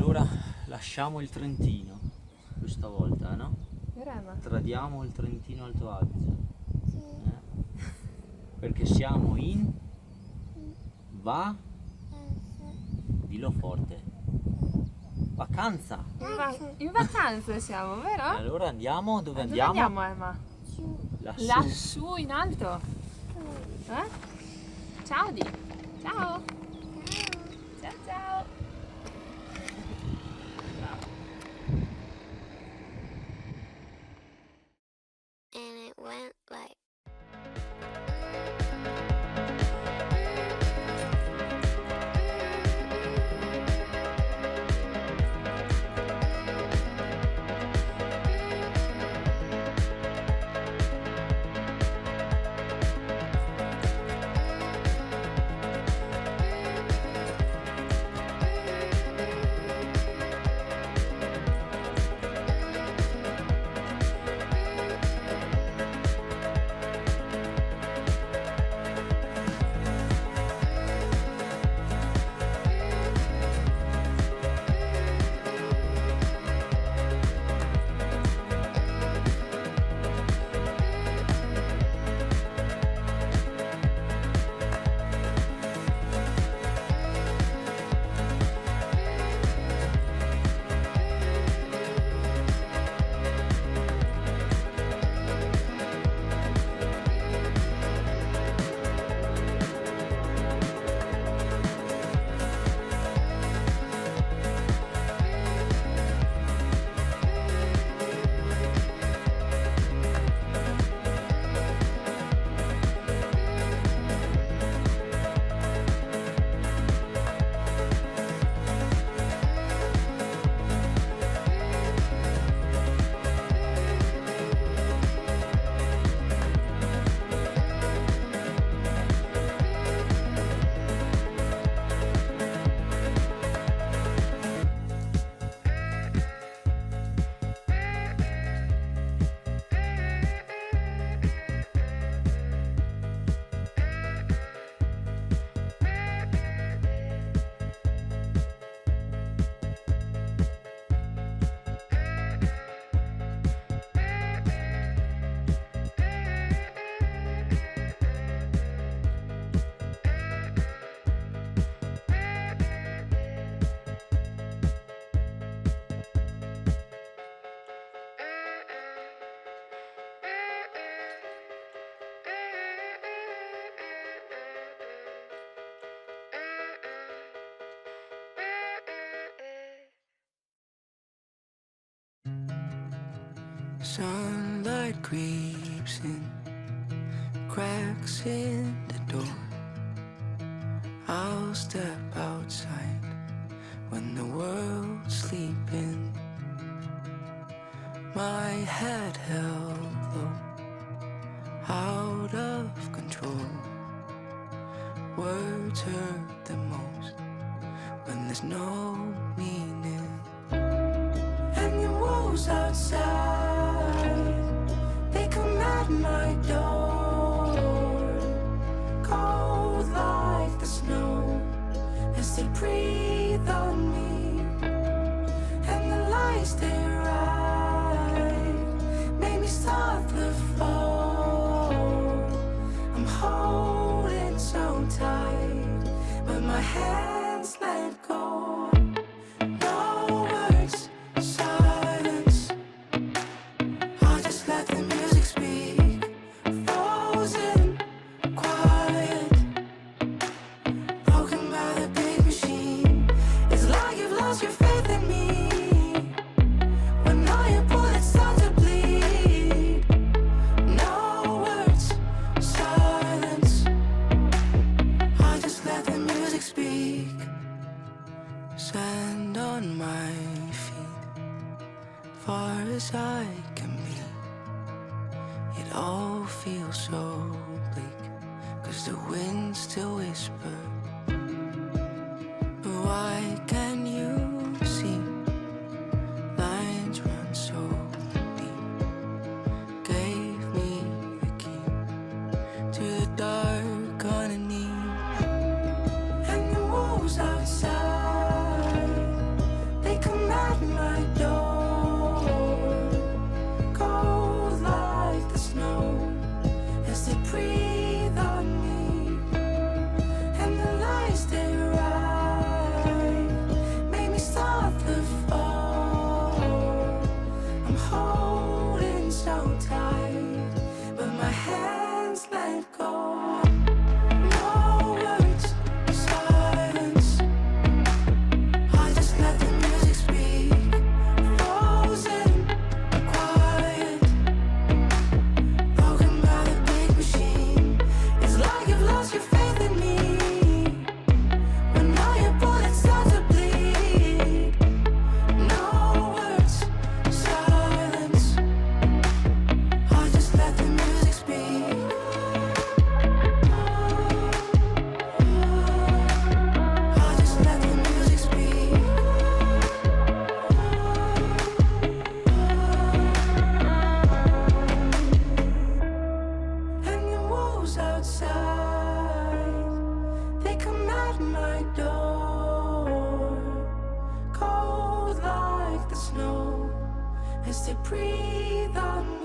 Allora lasciamo il Trentino questa volta, no? Tradiamo il Trentino Alto Adige. Perché siamo in dillo forte. Vacanza. In vacanza siamo, vero? Allora andiamo, dove Dove andiamo? andiamo, Emma? Lassù. Lassù in alto. Ciao Di. Ciao. Ciao ciao. And it went like sunlight creeps in, cracks in the door. I'll step outside when the world's sleeping. My head held low, out of control. Words hurt the most when there's no meaning. And the wolves outside, they come at my door, cold like the snow as they breathe on me. And the lights they ride make me start the fall. I'm holding so tight, but my hands let go. No words, silence. I'll just let the music speak. Frozen, quiet, broken by the big machine. It's like you've lost your faith in me when all your bullets start to bleed. No words, silence. I'll just let the music speak. Sand on my feet, far as I can be. It all feels so bleak, 'cause the wind still whispers. But why can you see lines run so deep? Gave me the key to the dark underneath. And the wolves outside, they come is to breathe on